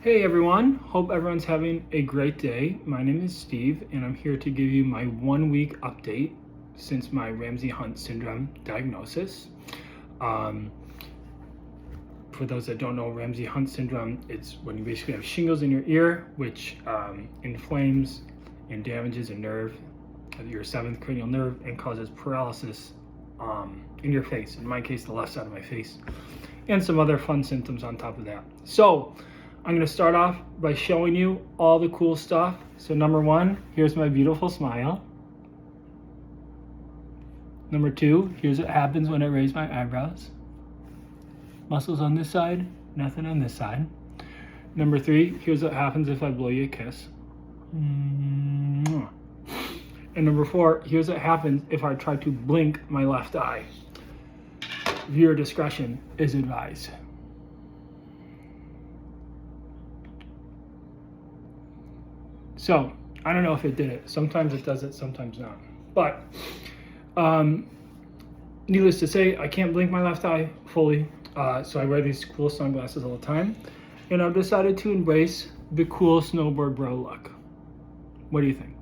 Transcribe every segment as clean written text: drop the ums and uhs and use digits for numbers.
Hey everyone, hope everyone's having a great day. My name is Steve and I'm here to give you my 1 week update since my Ramsay Hunt syndrome diagnosis. Um, for those that don't know, Ramsay Hunt syndrome, it's when you basically have shingles in your ear, which inflames and damages a nerve, your seventh cranial nerve, and causes paralysis in your face. In my case, the left side of my face, and some other fun symptoms on top of that. So I'm going to start off by showing you all the cool stuff. So number one, here's my beautiful smile. Number two, here's what happens when I raise my eyebrows. Muscles on this side, nothing on this side. Number three, here's what happens if I blow you a kiss. And number four, here's what happens if I try to blink my left eye. Viewer discretion is advised. So, I don't know if it did it. Sometimes it does it, sometimes not. But, needless to say, I can't blink my left eye fully. So I wear these cool sunglasses all the time. And I've decided to embrace the cool snowboard bro look. What do you think?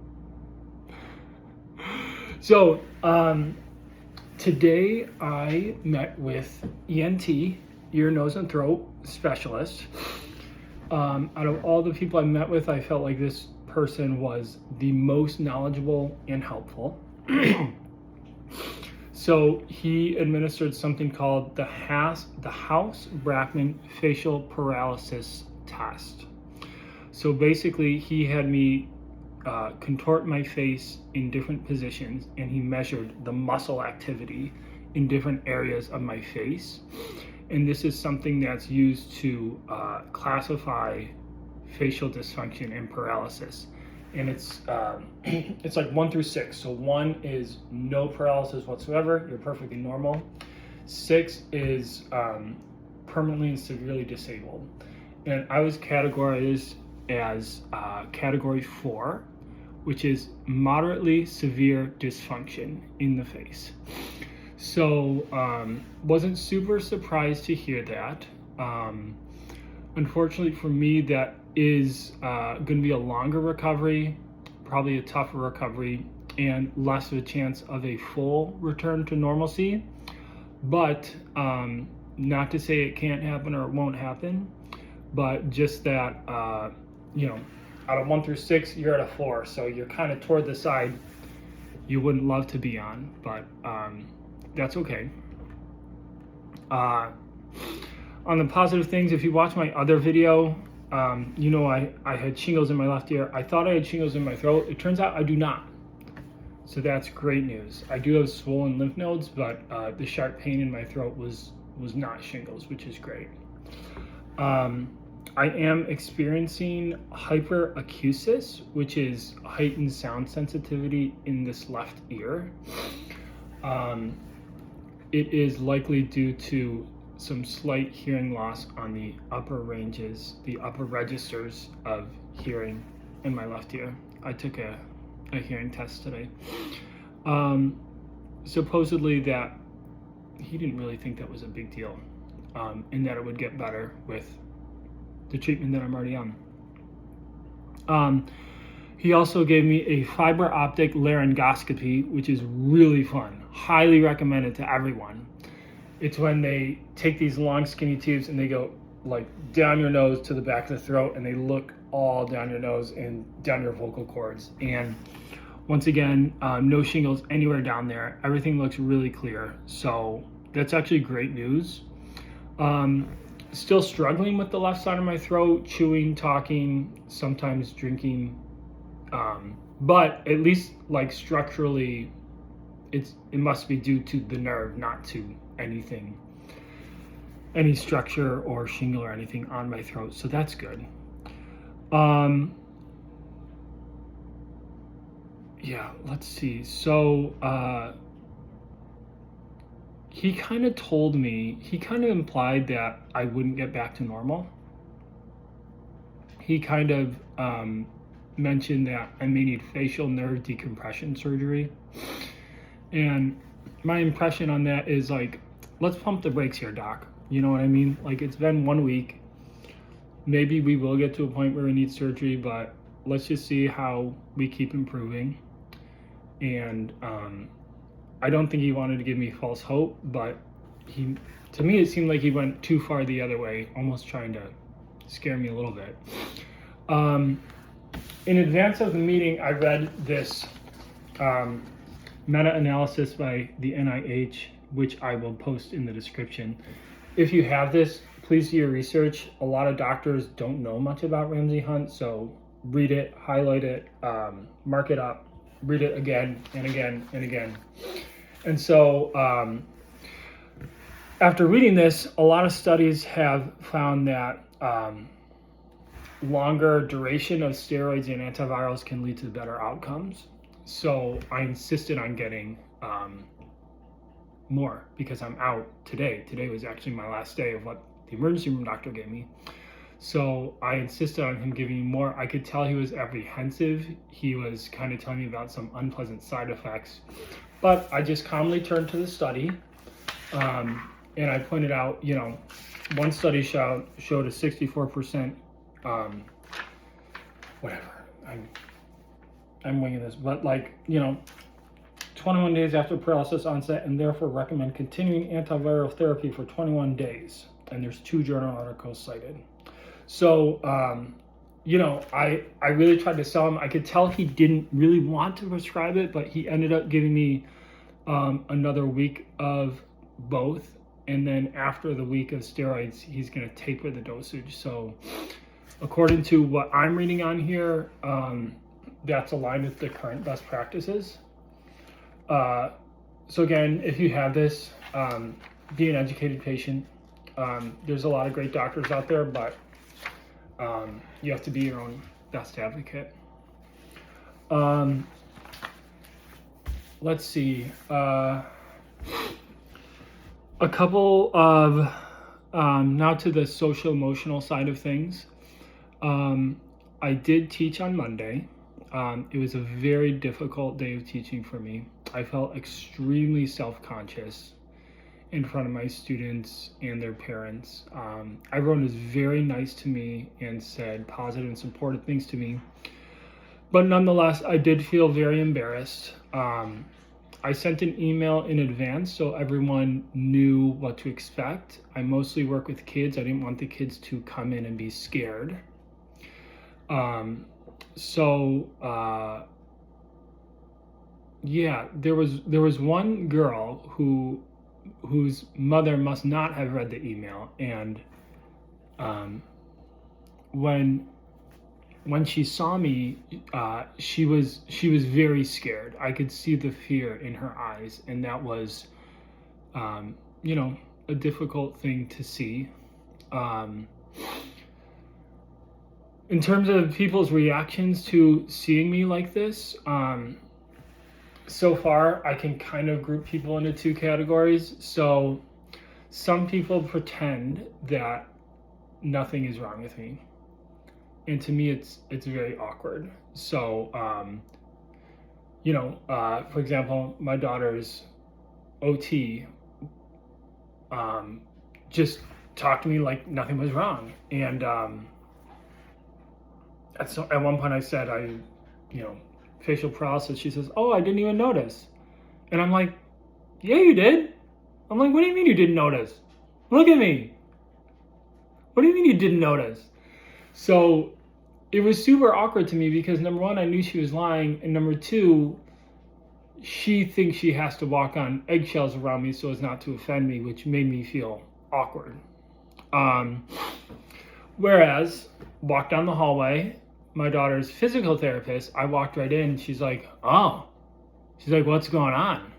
So, today I met with ENT, ear, nose, and throat specialist. Out of all the people I met with, I felt like this person was the most knowledgeable and helpful. So he administered something called the House-Brackman facial paralysis test. So basically he had me contort my face in different positions, and he measured the muscle activity in different areas of my face. And this is something that's used to classify facial dysfunction and paralysis. And it's it's like 1 through 6. So 1 is no paralysis whatsoever, you're perfectly normal. 6 is permanently and severely disabled. And I was categorized as category 4, which is moderately severe dysfunction in the face. So wasn't super surprised to hear that. Unfortunately for me, that is going to be a longer recovery, probably a tougher recovery, and less of a chance of a full return to normalcy. But not to say it can't happen or it won't happen, but just that, out of 1 through 6, you're at a 4. So you're kind of toward the side you wouldn't love to be on, but that's okay. On the positive things, if you watch my other video, I had shingles in my left ear. I thought I had shingles in my throat. It turns out I do not. So that's great news. I do have swollen lymph nodes, but the sharp pain in my throat was not shingles, which is great. I am experiencing hyperacusis, which is heightened sound sensitivity in this left ear. It is likely due to some slight hearing loss on the upper ranges, the upper registers of hearing in my left ear. I took a hearing test today. Supposedly that he didn't really think that was a big deal, and that it would get better with the treatment that I'm already on. He also gave me a fiber optic laryngoscopy, which is really fun. Highly recommended to everyone. It's when they take these long skinny tubes and they go like down your nose to the back of the throat, and they look all down your nose and down your vocal cords. And once again, no shingles anywhere down there. Everything looks really clear. So that's actually great news. Still struggling with the left side of my throat, chewing, talking, sometimes drinking. But at least like structurally, it must be due to the nerve, not to anything, any structure or shingle or anything on my throat. So that's good. Yeah, let's see. So he kind of implied that I wouldn't get back to normal. He kind of mentioned that I may need facial nerve decompression surgery. And my impression on that is like, let's pump the brakes here, doc. You know what I mean? Like, it's been 1 week. maybe we will get to a point where we need surgery, but let's just see how we keep improving. And I don't think he wanted to give me false hope, but to me, it seemed like he went too far the other way, almost trying to scare me a little bit. In advance of the meeting, I read this meta-analysis by the NIH, which I will post in the description. If you have this, please do your research. A lot of doctors don't know much about Ramsay Hunt, so read it, highlight it, mark it up, read it again and again and again. And so after reading this, a lot of studies have found that longer duration of steroids and antivirals can lead to better outcomes. So I insisted on getting more because I'm out today. Today was actually my last day of what the emergency room doctor gave me. So I insisted on him giving me more. I could tell he was apprehensive. He was kind of telling me about some unpleasant side effects. But I just calmly turned to the study. And I pointed out, one study showed a 64%, whatever, I'm winging this, but 21 days after paralysis onset, and therefore recommend continuing antiviral therapy for 21 days. And there's 2 journal articles cited. So, I really tried to sell him. I could tell he didn't really want to prescribe it, but he ended up giving me another week of both. And then after the week of steroids, he's going to taper the dosage. So according to what I'm reading on here, that's aligned with the current best practices. So again, if you have this, be an educated patient. There's a lot of great doctors out there, but you have to be your own best advocate. Let's see. A couple of, now to the social emotional side of things. I did teach on Monday. It was a very difficult day of teaching for me. I felt extremely self-conscious in front of my students and their parents. Everyone was very nice to me and said positive and supportive things to me. But nonetheless, I did feel very embarrassed. I sent an email in advance so everyone knew what to expect. I mostly work with kids. I didn't want the kids to come in and be scared. There was one girl whose mother must not have read the email, and when she saw me, she was very scared. I could see the fear in her eyes, and that was, a difficult thing to see. In terms of people's reactions to seeing me like this, so far I can kind of group people into 2 categories. So some people pretend that nothing is wrong with me. And to me, it's very awkward. So, for example, my daughter's OT just talked to me like nothing was wrong. And at one point I said, facial paralysis. She says, "Oh, I didn't even notice." And I'm like, "Yeah, you did." I'm like, "What do you mean you didn't notice? Look at me. What do you mean you didn't notice?" So it was super awkward to me because number one, I knew she was lying, and number two, she thinks she has to walk on eggshells around me so as not to offend me, which made me feel awkward. Whereas, walked down the hallway, my daughter's physical therapist, I walked right in, she's like, "Oh." She's like, "What's going on?"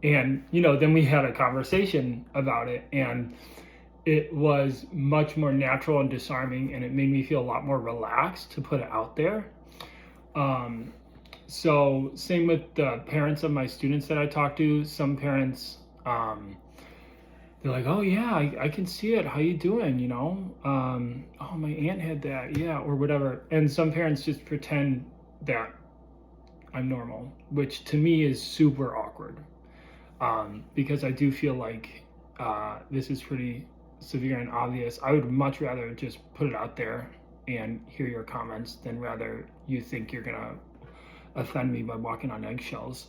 And, then we had a conversation about it, and it was much more natural and disarming, and it made me feel a lot more relaxed to put it out there. So same with the parents of my students that I talk to. Some parents, they're like, "Oh yeah, I can see it. How you doing? Oh, my aunt had that. Yeah," or whatever. And some parents just pretend that I'm normal, which to me is super awkward. Because I do feel like this is pretty severe and obvious, I would much rather just put it out there and hear your comments than rather you think you're gonna offend me by walking on eggshells.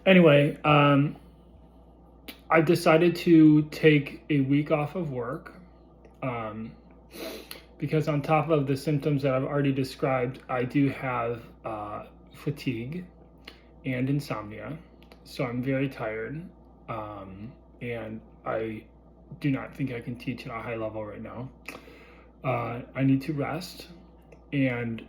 Anyway, I've decided to take a week off of work because on top of the symptoms that I've already described, I do have fatigue and insomnia. So I'm very tired, and I do not think I can teach at a high level right now. I need to rest, and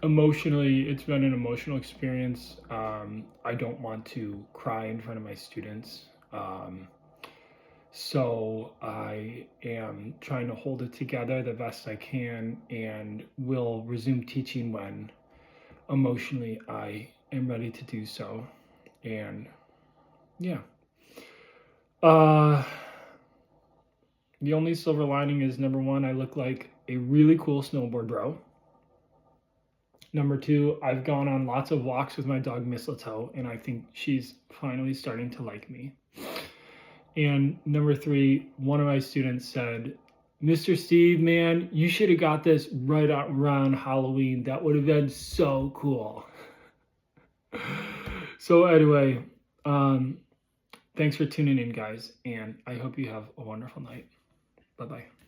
emotionally, it's been an emotional experience. I don't want to cry in front of my students. So I am trying to hold it together the best I can and will resume teaching when emotionally I am ready to do so. And yeah. The only silver lining is, number one, I look like a really cool snowboard bro. Number two, I've gone on lots of walks with my dog Mistletoe, and I think she's finally starting to like me. And number three, one of my students said, Mr. Steve, man, you should have got this right around Halloween. That would have been so cool. So anyway, thanks for tuning in, guys, and I hope you have a wonderful night. Bye-bye.